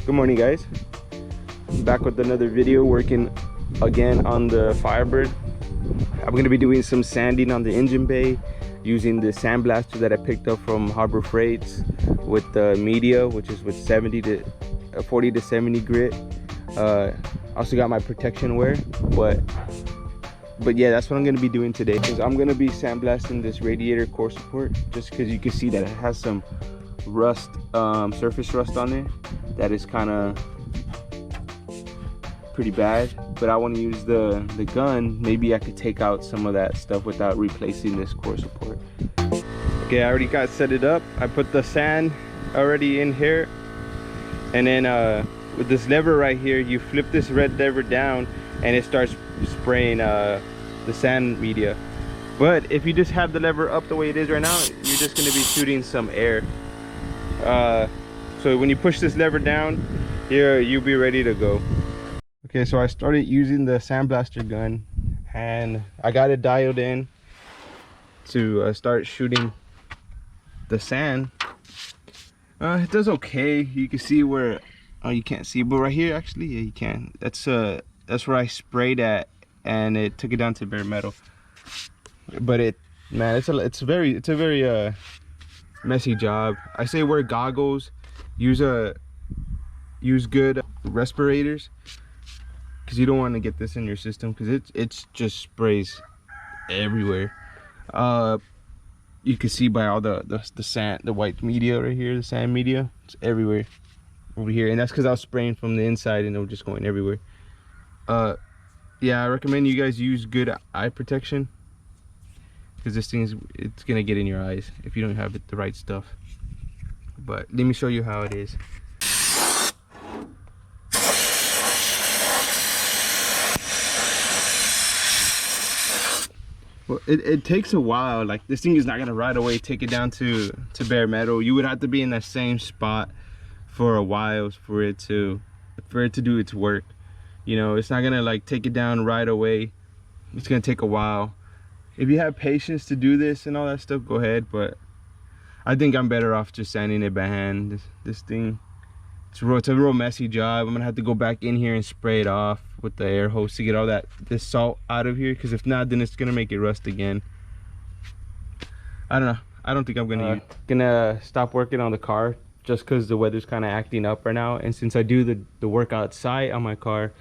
Good morning, guys. Back with another video, working again on the Firebird. I'm going to be doing some sanding on the engine bay using the Sandblaster that I picked up from Harbor Freights with the media, which is with 40 to 70 grit. Also got my protection wear, but yeah, that's what I'm going to be doing today, because I'm going to be sandblasting this radiator core support, just because you can see that it has some rust, surface rust on it that is kind of pretty bad. But I want to use the gun. Maybe I could take out some of that stuff without replacing this core support. Okay, I already got set it up. I put the sand already in here, and then with this lever right here, you flip this red lever down and it starts spraying the sand media. But if you just have the lever up the way it is right now, you're just going to be shooting some air. So when you push this lever down here, you'll be ready to go. Okay, so I started using the Sandblaster gun, and I got it dialed in to start shooting the sand. It does okay. You can see where, oh, you can't see, but right here, actually, yeah, you can. That's where I sprayed at, and it took it down to bare metal. But it's a very messy job. I say wear goggles, use good respirators, because you don't want to get this in your system, because it's just sprays everywhere. You can see by all the sand, the white media right here, the sand media, it's everywhere over here, and that's because I was spraying from the inside and it was just going everywhere. Yeah, I recommend you guys use good eye protection, because this thing it's gonna get in your eyes if you don't have the right stuff. But let me show you how it is. Well, it takes a while. Like, this thing is not gonna right away take it down to bare metal. You would have to be in that same spot for a while for it to do its work. You know, it's not gonna like take it down right away. It's gonna take a while. If you have patience to do this and all that stuff, go ahead, but I think I'm better off just sanding it by hand. This thing, it's a real messy job. I'm gonna have to go back in here and spray it off with the air hose to get all this salt out of here, because if not, then it's gonna make it rust again. I don't know. I don't think I'm gonna stop working on the car, just because the weather's kind of acting up right now, and since I do the work outside on my car,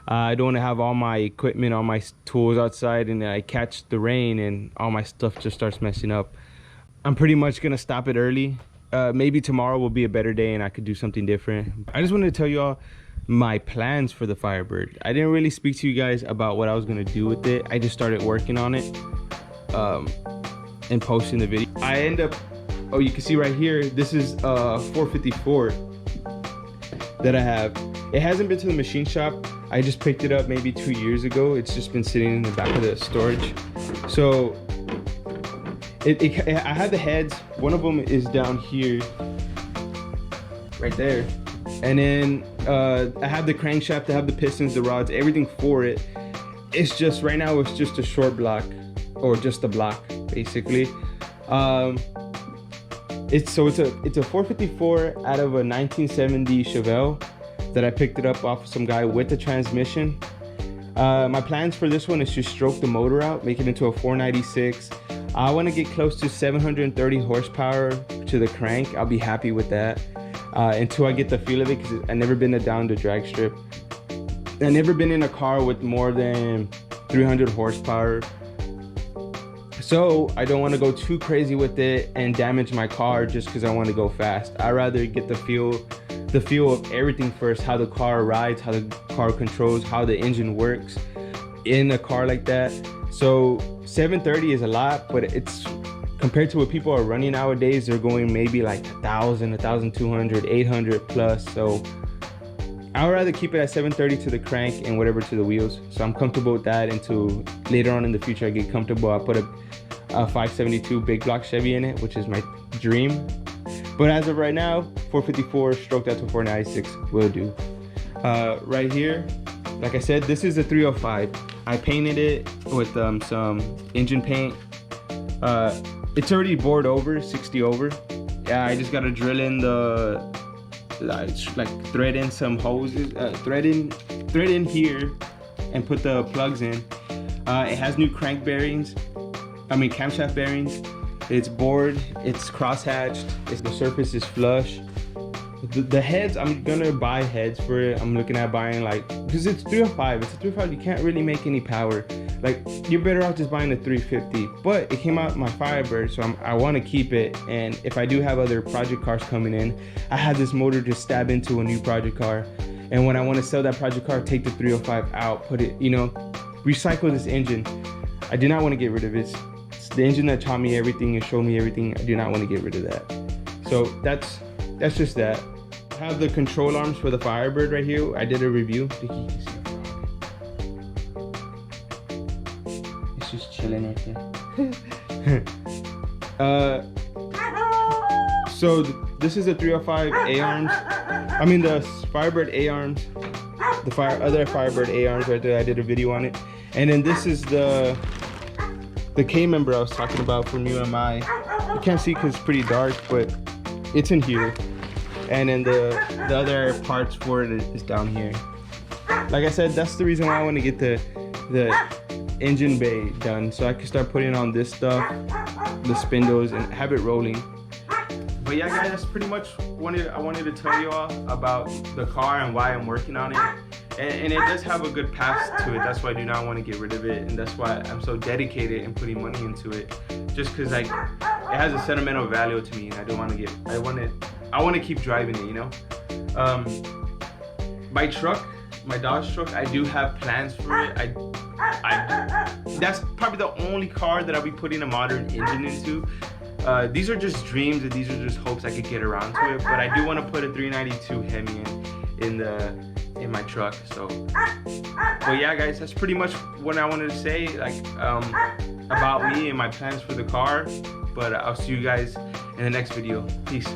I don't want to have all my equipment, all my tools outside, and I catch the rain and all my stuff just starts messing up. I'm pretty much gonna stop it early. Maybe tomorrow will be a better day and I could do something different. I just wanted to tell you all my plans for the Firebird. I didn't really speak to you guys about what I was gonna do with it. I just started working on it and posting the video. I end up, oh, you can see right here, this is 454 that I have. It hasn't been to the machine shop. I just picked it up maybe 2 years ago. It's just been sitting in the back of the storage. So I have the heads. One of them is down here, right there. And then I have the crankshaft, I have the pistons, the rods, everything for it. It's just, right now, it's just a short block, or just a block, basically. It's a 454 out of a 1970 Chevelle that I picked it up off of some guy with the transmission. My plans for this one is to stroke the motor out, make it into a 496. I want to get close to 730 horsepower to the crank. I'll be happy with that until I get the feel of it, because I've never been down the drag strip. I've never been in a car with more than 300 horsepower. So I don't want to go too crazy with it and damage my car just because I want to go fast. I'd rather get the feel of everything first, how the car rides, how the car controls, how the engine works in a car like that. So 730 is a lot, but it's compared to what people are running nowadays. They're going maybe like 1,000, 1,200, 800 plus. So I would rather keep it at 730 to the crank and whatever to the wheels. So I'm comfortable with that until later on in the future I get comfortable. I put a 572 big block Chevy in it, which is my dream. But as of right now, 454 stroked out to 496 will do. Right here, like I said, this is a 305. I painted it with some engine paint. It's already bored over, 60 over. Yeah, I just gotta drill in the like thread in some hoses, thread in here, and put the plugs in. It has new crank bearings. I mean camshaft bearings. It's bored. It's cross-hatched. The surface is flush. The heads, I'm gonna buy heads for it. I'm looking at buying like, because it's 305. It's a 305. You can't really make any power. Like, you're better off just buying a 350. But it came out my Firebird, so I want to keep it. And if I do have other project cars coming in, I have this motor to stab into a new project car. And when I want to sell that project car, take the 305 out, put it, you know, recycle this engine. I do not want to get rid of it. It's the engine that taught me everything and showed me everything. I do not want to get rid of that. So that's just that. I have the control arms for the Firebird right here. I did a review. It's just chilling right there. So this is the 305 A-arms. I mean the Firebird A-arms. The other Firebird A-arms right there. I did a video on it. And then this is the K-member I was talking about from UMI. You can't see because it's pretty dark, but it's in here. And then the other parts for it is down here. Like I said, that's the reason why I want to get the engine bay done, so I can start putting on this stuff, the spindles, and have it rolling. But yeah guys, that's pretty much what I wanted to tell you all about the car and why I'm working on it. And it does have a good past to it. That's why I do not want to get rid of it, and that's why I'm so dedicated in putting money into it. Just because like it has a sentimental value to me, and I don't want to get. I want to keep driving it, you know. My truck, my Dodge truck, I do have plans for it. That's probably the only car that I'll be putting a modern engine into. These are just dreams, and these are just hopes I could get around to it. But I do want to put a 392 Hemi in my truck. So, but yeah, guys, that's pretty much what I wanted to say, like about me and my plans for the car. But I'll see you guys in the next video. Peace.